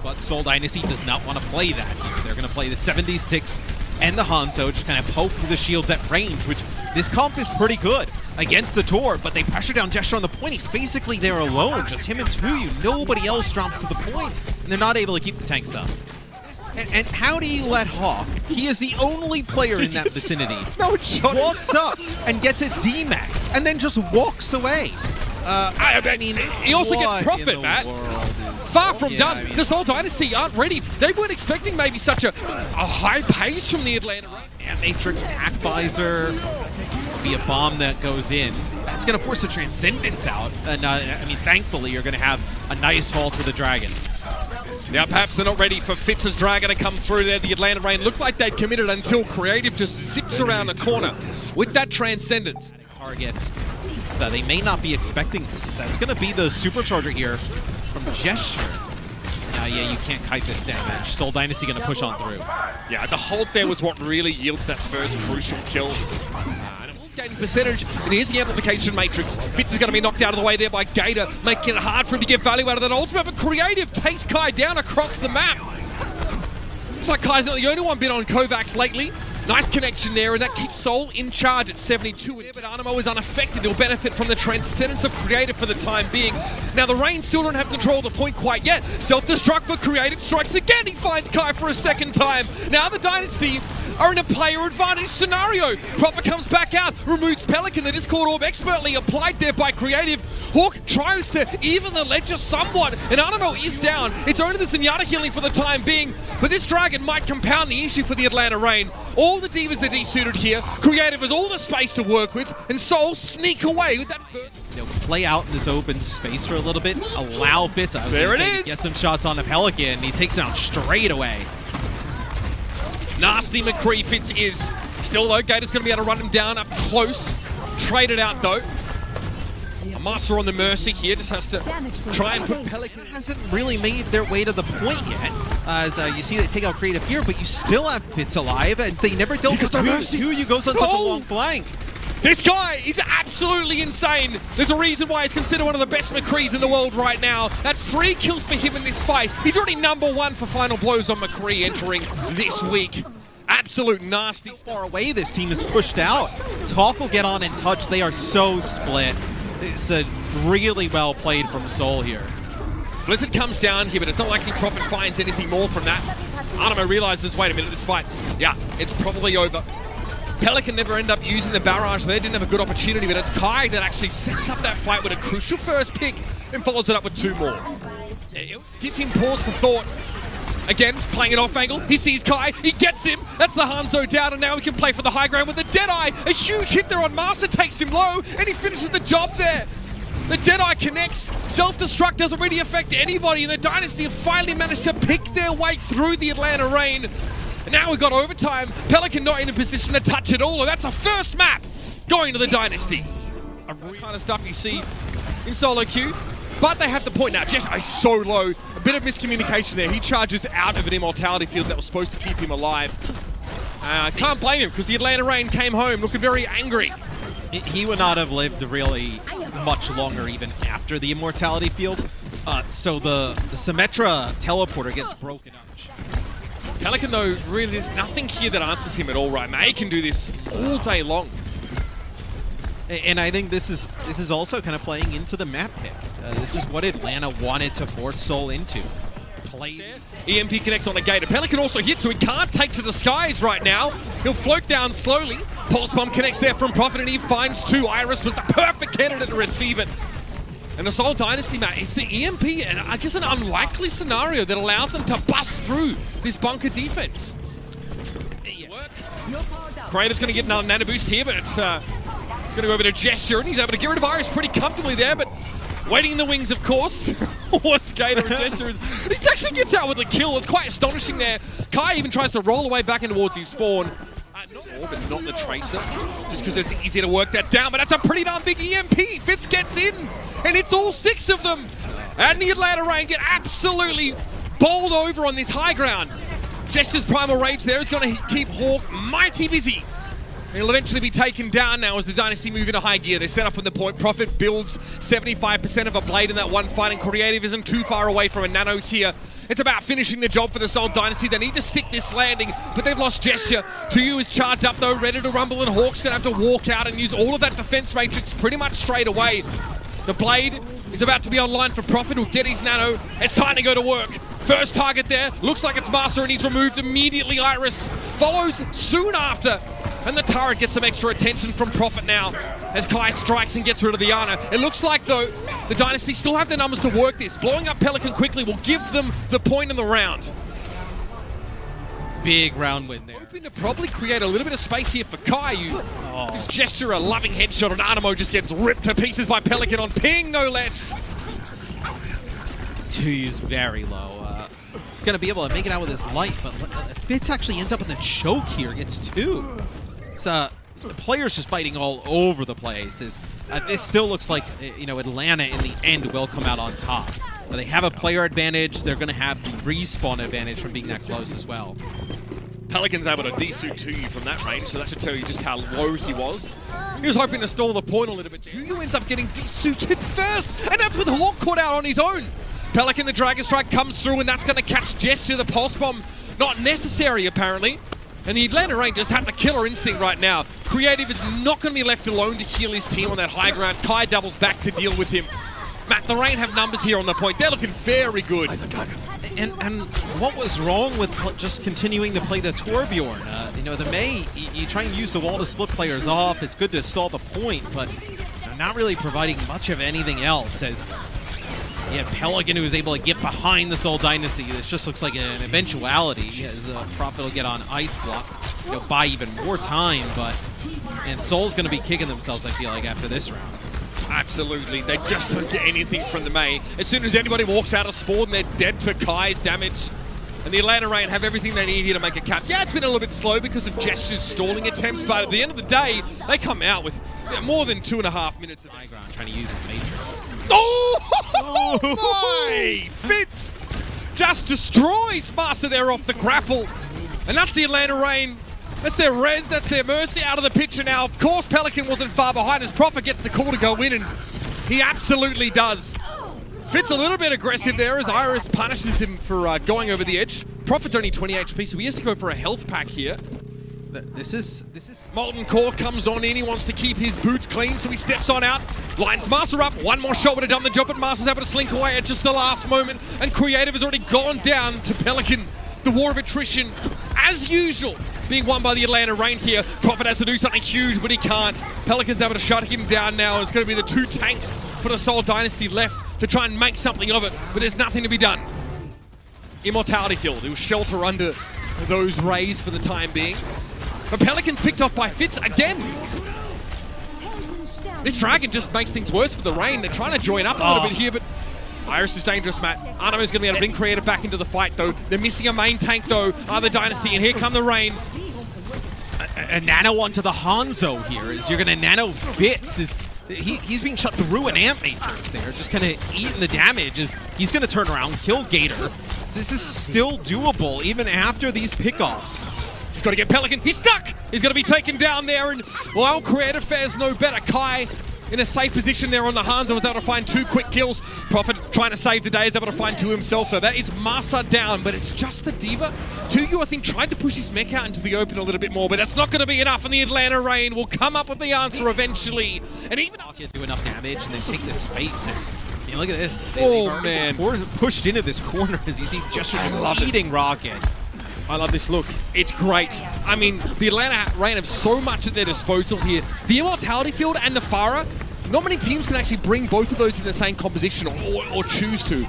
but Seoul Dynasty does not want to play that here. They're going to play the 76 and the Hangzhou, just kind of poke the shields at range, which this comp is pretty good against the Tor, but they pressure down Gesture on the point. He's basically there alone, just him and Tuyu. Nobody else drops to the point, and they're not able to keep the tanks up. And how do you let Hawk, he is the only player in that vicinity, walks up and gets a DMAC, and then just walks away? I mean, he also gets profit, Matt. Far from done. I mean, the Seoul Dynasty aren't ready. They weren't expecting maybe such a high pace from the Atlanta. Yeah, Matrix Tac Visor. Will be a bomb that goes in. That's going to force the Transcendence out. And I mean, thankfully, you're going to have a nice fall to the Dragon. Now, perhaps they're not ready for Fitz's Dragon to come through there. The Atlanta Reign looked like they'd committed until Creative just zips around the corner with that Transcendence. Targets. So they may not be expecting this. That's going to be the Supercharger here from Gesture. Yeah, you can't kite this damage. Seoul Dynasty going to push on through. Yeah, the hold there was what really yields that first crucial kill. Gaining percentage, and here's the amplification matrix. Fitz is going to be knocked out of the way there by Gator, making it hard for him to get value out of that ultimate, but Creative takes Kai down across the map. Looks like Kai's not the only one been on Kovacs lately. Nice connection there, and that keeps Seoul in charge at 72. But Animo is unaffected. He'll benefit from the transcendence of Creative for the time being. Now, the Reign still don't have control of the point quite yet. Self-destruct for Creative, strikes again. He finds Kai for a second time. Now the Dynasty are in a player advantage scenario. Proper comes back out, removes Pelican. The Discord Orb expertly applied there by Creative. Hawk tries to even the ledger somewhat, and Animo is down. It's only the Zenyatta healing for the time being, but this Dragon might compound the issue for the Atlanta Reign. All the Divas are desuited here. Creative has all the space to work with, and Seoul sneak away with that. They'll play out in this open space for a little bit, allow Fitz. There it is! Get some shots on the Pelican, and he takes it out straight away. Nasty McCree. Fitz is still though. Gator's going to be able to run him down up close. Traded out though. A master on the Mercy here, just has to try and put Pelican. Hasn't really made their way to the point yet. As you see, they take out Creative here, but you still have Fitz alive, and they never dealt with Tuyu goes on such a long flank. This guy is absolutely insane. There's a reason why he's considered one of the best McCrees in the world right now. That's 3 kills for him in this fight. He's already #1 for final blows on McCree entering this week. Absolute nasty. Far away this team is pushed out. Talk will get on in touch. They are so split. It's a really well played from Seoul here. Blizzard comes down here, but it's not like he Prophet finds anything more from that. Animo realizes, wait a minute, this fight, yeah, it's probably over. Pelican never ended up using the barrage there, didn't have a good opportunity, but it's Kai that actually sets up that fight with a crucial first pick and follows it up with 2 more. Give him pause for thought. Again, playing it off angle, he sees Kai, he gets him, that's the Hangzhou down, and now he can play for the high ground with the Deadeye. A huge hit there on Master, takes him low, and he finishes the job there. The Deadeye connects, self-destruct doesn't really affect anybody, and the Dynasty have finally managed to pick their way through the Atlanta Reign. And now we've got overtime, Pelican not in a position to touch it all, and that's a first map going to the Dynasty. A kind of stuff you see in solo queue. But they have the point now. Jess is so low. A bit of miscommunication there. He charges out of an immortality field that was supposed to keep him alive. Can't blame him because the Atlanta Reign came home looking very angry. He would not have lived really much longer even after the immortality field. So the Symmetra teleporter gets broken up. Pelican though, really there's nothing here that answers him at all right. May can do this all day long. And I think this is also kind of playing into the map pick. This is what Atlanta wanted to force Seoul into. Play there. EMP connects on a Gator. Pelican also hits, so he can't take to the skies right now. He'll float down slowly. Pulse Bomb connects there from Prophet, and he finds 2. Iris was the perfect candidate to receive it. And the Seoul Dynasty, Matt, it's the EMP, and I guess an unlikely scenario that allows them to bust through this bunker defense. Creative's going to get another nano boost here, but it's going to go over to Gesture, and he's able to get rid of Iris pretty comfortably there, but waiting in the wings, of course. What Gator and Gesture is. He actually gets out with a kill. It's quite astonishing there. Kai even tries to roll away back in towards his spawn. But not the Tracer, just because it's easy to work that down, but that's a pretty darn big EMP. Fitz gets in, and it's all 6 of them. And the Atlanta Reign get absolutely bowled over on this high ground. Gesture's Primal Rage there is going to keep Hawk mighty busy. He'll eventually be taken down now as the Dynasty move into high gear. They set up on the point. Prophet builds 75% of a blade in that one fight, and Creative isn't too far away from a nano here. It's about finishing the job for the Seoul Dynasty. They need to stick this landing, but they've lost gesture. 2U is charged up though, ready to rumble, and Hawk's gonna have to walk out and use all of that defense matrix pretty much straight away. The blade is about to be online for Prophet, who'll get his nano. It's time to go to work. First target there, looks like it's Master, and he's removed immediately. Iris follows soon after, and the turret gets some extra attention from Prophet now as Kai strikes and gets rid of the Ana. It looks like, though, the Dynasty still have the numbers to work this. Blowing up Pelican quickly will give them the point in the round. Big round win there. Hoping to probably create a little bit of space here for Kai, who's gesture a loving headshot, and Anamo just gets ripped to pieces by Pelican on ping, no less. 2U's very low. He's going to be able to make it out with his light, but Fitz actually ends up in the choke here, gets 2. The players just fighting all over the place. This still looks like, Atlanta in the end will come out on top. But they have a player advantage. They're going to have the respawn advantage from being that close as well. Pelican's able to desuit 2U from that range, so that should tell you just how low he was. He was hoping to stall the point a little bit. 2U ends up getting desuited first, and that's with Hawk caught out on his own. Pelican, the Dragon Strike comes through, and that's going to catch Gesture. The Pulse Bomb, not necessary apparently. And the Atlanta Rangers have the killer instinct right now. Creative is not going to be left alone to heal his team on that high ground. Kai doubles back to deal with him. Matt, the Rain have numbers here on the point. They're looking very good. And what was wrong with just continuing to play the Torbjorn? The May, you try and use the wall to split players off. It's good to stall the point, but not really providing much of anything else. As you have Pelican, who is able to get behind the Seoul Dynasty. This just looks like an eventuality, as Prophet will get on Ice Block, buy even more time, and Seoul's going to be kicking themselves, I feel like, after this round. Absolutely. They just don't get anything from the May. As soon as anybody walks out of spawn, they're dead to Kai's damage. And the Atlanta Rain have everything they need here to make a cap. Yeah, it's been a little bit slow because of Gesture's stalling attempts, but at the end of the day, they come out with more than 2.5 minutes of high ground trying to use his Matrix. Oh my! Fitz just destroys Master there off the grapple. And that's the Atlanta Rain. That's their res, that's their mercy out of the picture now. Of course, Pelican wasn't far behind as Prophet gets the call to go in, and he absolutely does. Fitz a little bit aggressive there as Iris punishes him for going over the edge. Prophet's only 20 HP, so he has to go for a health pack here. This is Molten Core comes on in. He wants to keep his boots clean, so he steps on out. Lines Master up. One more shot would have done the job, but Master's able to slink away at just the last moment. And Creative has already gone down to Pelican. The war of attrition, as usual, being won by the Atlanta Rain here. Prophet has to do something huge, but he can't. Pelican's able to shut him down now. It's going to be the 2 tanks for the Seoul Dynasty left to try and make something of it, but there's nothing to be done. Immortality killed. It was shelter under those rays for the time being. But Pelican's picked off by Fitz again. This Dragon just makes things worse for the Rain. They're trying to join up a little bit here, but Iris is dangerous, Matt. Arno's going to be able to bring Creative back into the fight, though. They're missing a main tank, though, the Dynasty, and here come the Rain. A nano onto the Hangzhou here, as you're going to nano Fitz. He's being shot through an Amp Matrix there, just kind of eating the damage. As he's going to turn around, kill Gator. So this is still doable, even after these pickoffs. He's got to get Pelican. He's stuck! He's going to be taken down there, and while Creative fares no better, Kai in a safe position there on the Hangzhou was able to find 2 quick kills. Prophet trying to save the day is able to find 2 himself, though. That is Masa down, but it's just the Diva. 2U, I think, tried to push his mech out into the open a little bit more, but that's not going to be enough, and the Atlanta Rain will come up with the answer eventually. And even do enough damage and then take this space. And look at this. Man. Pushed into this corner as you see just eating rockets. I love this look. It's great. I mean, the Atlanta Rain have so much at their disposal here. The Immortality Field and the Pharah, not many teams can actually bring both of those in the same composition or choose to.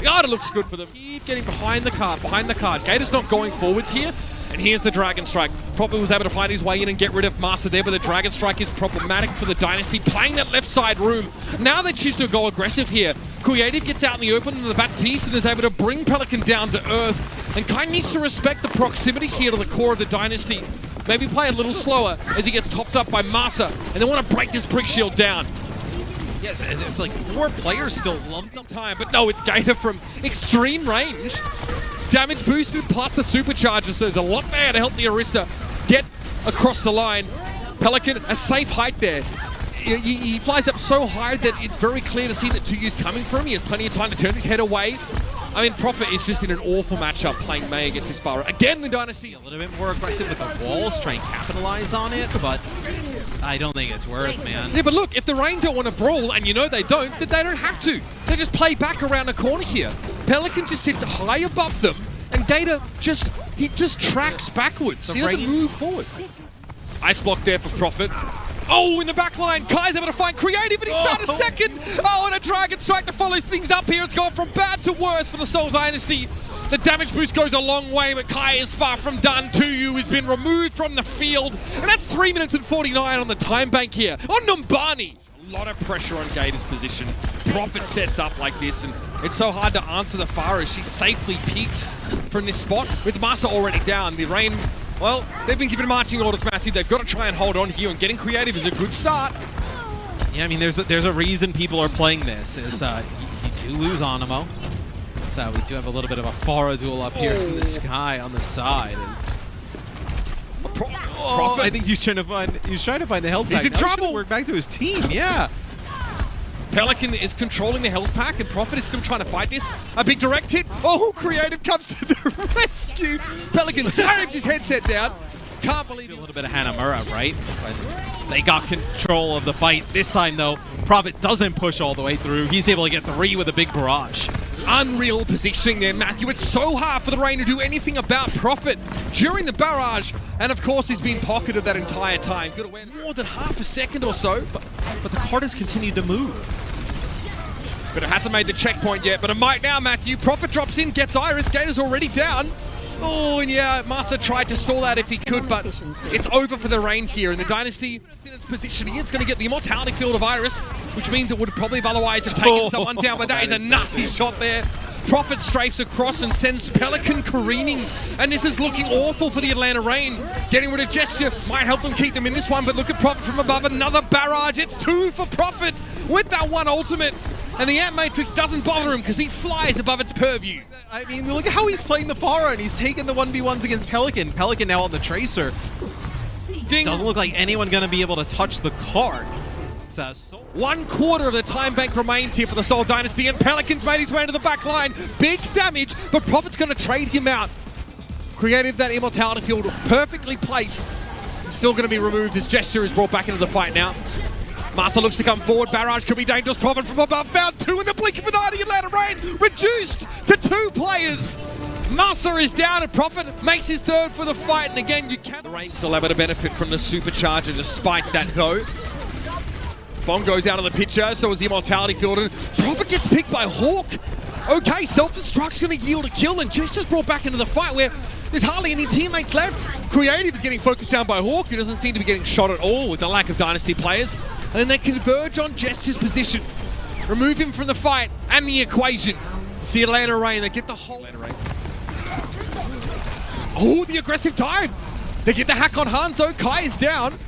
God, it looks good for them. Keep getting behind the card. Gator's not going forwards here. And here's the Dragon Strike. Prophet was able to find his way in and get rid of Master there, but the Dragon Strike is problematic for the Dynasty, playing that left side room. Now they choose to go aggressive here. Creative gets out in the open, and the Baptiste is able to bring Pelican down to earth. And Kai needs to respect the proximity here to the core of the Dynasty. Maybe play a little slower as he gets topped up by Masa, and they want to break this Brick Shield down. Yes, there's like 4 players still lumped up time, but no, it's Gator from extreme range. Damage boosted plus the supercharger, so there's a lot there to help the Orisa get across the line. Pelican, a safe height there. He flies up so high that it's very clear to see that 2U's coming for him. He has plenty of time to turn his head away. I mean, Prophet is just in an awful matchup playing May against his Pharah. Again, the Dynasty. A little bit more aggressive with the walls, trying to capitalize on it, but I don't think it's worth, man. Yeah, but look, if the Reign don't want to brawl, and you know they don't, then they don't have to. They just play back around the corner here. Pelican just sits high above them, and Data just tracks backwards. He doesn't move forward. Ice block there for Prophet. Oh, in the back line, Kai's able to find Creative, and he's found a second. Oh, and a Dragon Strike to follow things up here. It's gone from bad to worse for the Seoul Dynasty. The damage boost goes a long way, but Kai is far from done. 2U has been removed from the field, and that's 3 minutes and 49 on the time bank here. On Numbani. A lot of pressure on Gator's position. Prophet sets up like this, and it's so hard to answer the Pharah as she safely peeks from this spot. With Masa already down, the Reign, well, they've been given marching orders, Matthew. They've got to try and hold on here, and getting Creative is a good start. Yeah, I mean, there's a reason people are playing this. Is you do lose Animo. So we do have a little bit of a Pharah duel up here in the sky on the side. I think he's trying to find the health pack. He's in now trouble. Work back to his team. Yeah. Pelican is controlling the health pack, and Prophet is still trying to fight this. A big direct hit. Oh, Creative comes to the rescue. Pelican slams his headset down. Can't believe it. A little bit of Hanamura, right? But they got control of the fight. This time, though, Prophet doesn't push all the way through. He's able to get 3 with a big barrage. Unreal positioning there, Matthew. It's so hard for the Reign to do anything about Prophet during the barrage. And of course, he's been pocketed that entire time. Good awareness. More than half a second or so. But the Carters continue to move. But it hasn't made the checkpoint yet. But it might now, Matthew. Prophet drops in, gets Iris. Gator's already down. Oh, and yeah, Masa tried to stall that if he could, but it's over for the Reign here. And the Dynasty, in its positioning, it's going to get the immortality field of Iris, which means it would probably have otherwise have taken someone down, but that is a nasty shot there. Prophet strafes across and sends Pelican careening, and this is looking awful for the Atlanta Reign. Getting rid of Gesture might help them keep them in this one, but look at Prophet from above, another barrage. It's 2 for Prophet with that one ultimate. And the Ant Matrix doesn't bother him because he flies above its purview. I mean, look at how he's playing the Pharah, and he's taking the 1v1s against Pelican. Pelican now on the Tracer. Ding. Doesn't look like anyone going to be able to touch the card. So 1/4 of the time bank remains here for the Seoul Dynasty, and Pelican's made his way into the back line. Big damage, but Prophet's going to trade him out. Created that immortality field, perfectly placed. Still going to be removed as Gesture is brought back into the fight now. Masa looks to come forward. Barrage could be dangerous. Prophet from above found 2 in the blink of an eye. The Atlanta Reign reduced to 2 players. Masa is down, and Prophet makes his 3rd for the fight. And again, you can't. The Reign still able to benefit from the supercharger despite that, though. Bomb goes out of the picture, so is the immortality field. And Prophet gets picked by Hawk. Okay, self-destruct's going to yield a kill, and Gesture's brought back into the fight where there's hardly any teammates left. Creative is getting focused down by Hawk, who doesn't seem to be getting shot at all with the lack of Dynasty players. And then they converge on Gesture's position, remove him from the fight and the equation. See Atlanta Reign, they get the whole... Oh, the aggressive dive. They get the hack on Hangzhou. Kai is down.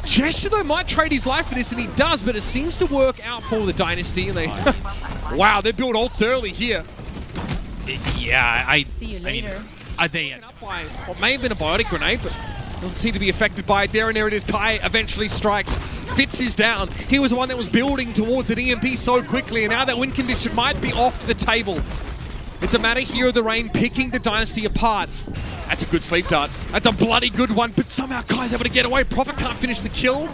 Gesture, though, might trade his life for this, and he does, but it seems to work out for the Dynasty. And they... Wow, they build ults early here. Yeah, See you later. They Up by what may have been a biotic grenade, but doesn't seem to be affected by it there. And there it is. Kai eventually strikes. Fitz is down. He was the one that was building towards an EMP so quickly, and now that win condition might be off the table. It's a matter here of the Reign picking the Dynasty apart. That's a good sleep dart. That's a bloody good one, but somehow Kai's able to get away. Prophet can't finish the kill.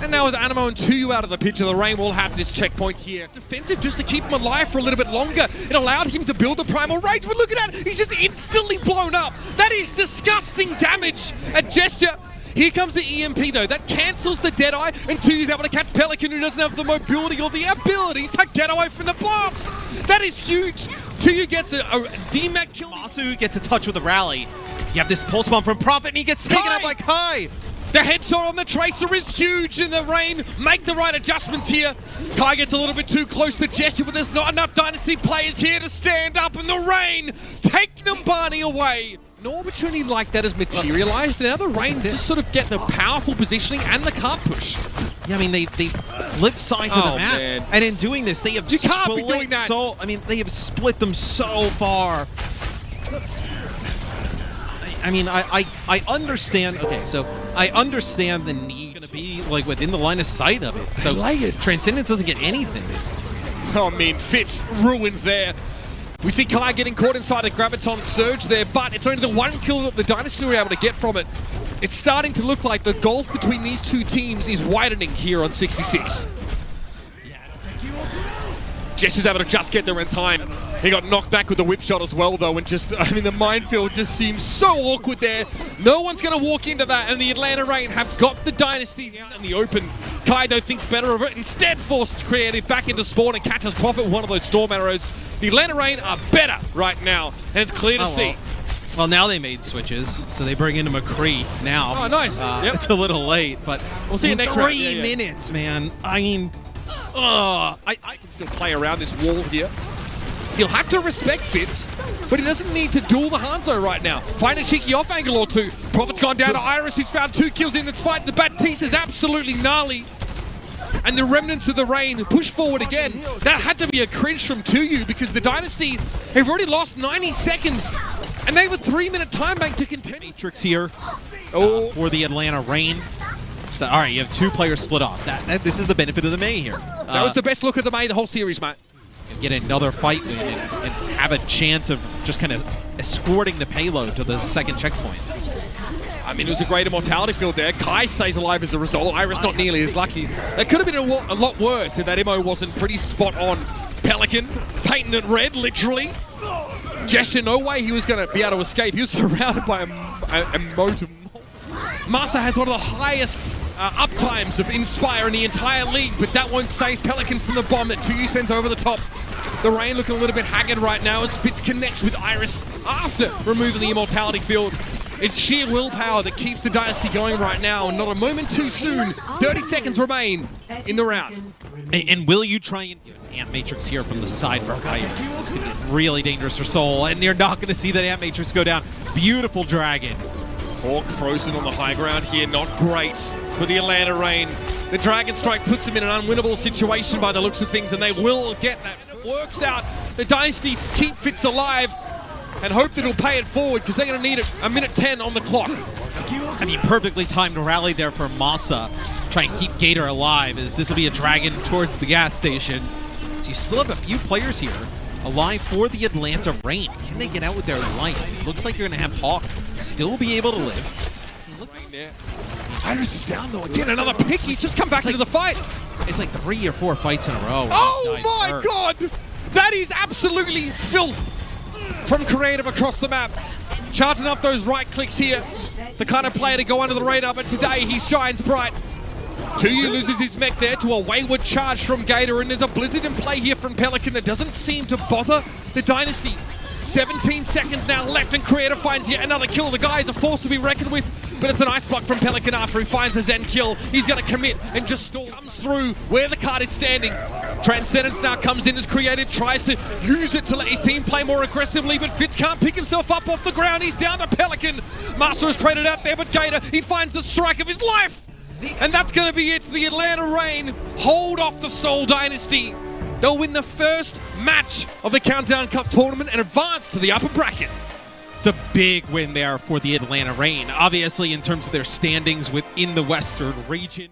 And now with Animo and 2U out of the picture, the Reign will have this checkpoint here. Defensive just to keep him alive for a little bit longer. It allowed him to build the Primal Rage, but look at that! He's just instantly blown up! That is disgusting damage at Gesture! Here comes the EMP though, that cancels the Deadeye, and 2U's able to catch Pelican, who doesn't have the mobility or the abilities to get away from the blast! That is huge! 2U gets a DMAC kill. Masu gets a touch with the rally. You have this pulse bomb from Prophet, and he gets taken out by Kai! The headshot on the Tracer is huge, and the Reign make the right adjustments here. Kai gets a little bit too close to Gesture, but there's not enough Dynasty players here to stand up, and the Reign take Numbani away. No opportunity like that has materialized, and now the Reign just sort of get the powerful positioning and the cart push. Yeah, I mean, they flip sides of the map, man. and in doing this, they have You can't be doing that. they have split them so far. I mean, I understand. Okay, so I understand the need going to be like within the line of sight of it. So Transcendence doesn't get anything. I mean, Fitz ruined there. We see Kai getting caught inside a Graviton Surge there, but it's only the one kill that the Dynasty were able to get from it. It's starting to look like the gulf between these two teams is widening here on 66. Jess is able to just get there in time. He got knocked back with the whip shot as well, though, and just, I mean, the minefield just seems so awkward there. No one's going to walk into that, and the Atlanta Reign have got the Dynasty out in the open. Kaido thinks better of it, instead forced Creative back into spawn and catches Prophet with one of those Storm Arrows. The Atlanta Reign are better right now, and it's clear to see. Well, now they made switches, so they bring in a McCree now. Oh, nice. Yep. It's a little late, but we'll see you next round. 3 minutes, man. I mean, I can still play around this wall here. He'll have to respect Fitz, but he doesn't need to duel the Hangzhou right now. Find a cheeky off angle or two. Prophet's gone down to Iris, who's found 2 kills in this fight. The Baptiste is absolutely gnarly. And the remnants of the Reign push forward again. That had to be a cringe from 2U because the Dynasty have already lost 90 seconds. And they have a 3-minute time bank to contend. Matrix here for the Atlanta Reign. So, all right, you have 2 players split off. This is the benefit of the May here. That was the best look of the May the whole series, Matt. Get another fight win and have a chance of just kind of escorting the payload to the second checkpoint. I mean, it was a great immortality field there. Kai stays alive as a result. Iris not nearly as lucky. That could have been a lot worse if that MO wasn't pretty spot on. Pelican, painting it red, literally. Gesture, no way he was going to be able to escape. He was surrounded by a moat of mold. Masa has one of the highest uptimes of Inspire in the entire league, but that won't save Pelican from the bomb that 2U sends over the top. The Reign looking a little bit haggard right now as Spitz connects with Iris after removing the immortality field. It's sheer willpower that keeps the Dynasty going right now, and not a moment too soon. 30 seconds remain in the round. And will you try and get an Ant Matrix here from the side for Iris? This could get really dangerous for Seoul, and you're not going to see that Ant Matrix go down. Beautiful Dragon. Hawk frozen on the high ground here, not great for the Atlanta Reign. The Dragon Strike puts them in an unwinnable situation by the looks of things, and they will get that. It works out. The Dynasty keep Fitz alive and hope that he'll pay it forward because they're going to need it. A minute 10 on the clock. I mean, perfectly timed rally there for Masa. Try and keep Gator alive as this will be a Dragon towards the gas station. So you still have a few players here alive for the Atlanta Reign. Can they get out with their life? It looks like you're going to have Hawk still be able to live. Iris is down though. Again, another pick. He's just come back into the fight. It's like 3 or 4 fights in a row. Oh my god! That is absolutely filth from Creative across the map. Charging up those right clicks here. The kind of player to go under the radar, but today he shines bright. 2U loses his mech there to a wayward charge from Gator, and there's a blizzard in play here from Pelican that doesn't seem to bother the Dynasty. 17 seconds now left, and Creator finds yet another kill. The guy is a force to be reckoned with, but it's an ice block from Pelican after he finds a Zen kill. He's going to commit and just stall. Comes through where the card is standing. Transcendence now comes in as Creative tries to use it to let his team play more aggressively, but Fitz can't pick himself up off the ground. He's down to Pelican. Master is traded out there, but Gator, he finds the strike of his life. And that's going to be it. The Atlanta Reign hold off the Seoul Dynasty. They'll win the first match of the Countdown Cup tournament and advance to the upper bracket. It's a big win there for the Atlanta Reign. Obviously, in terms of their standings within the Western region.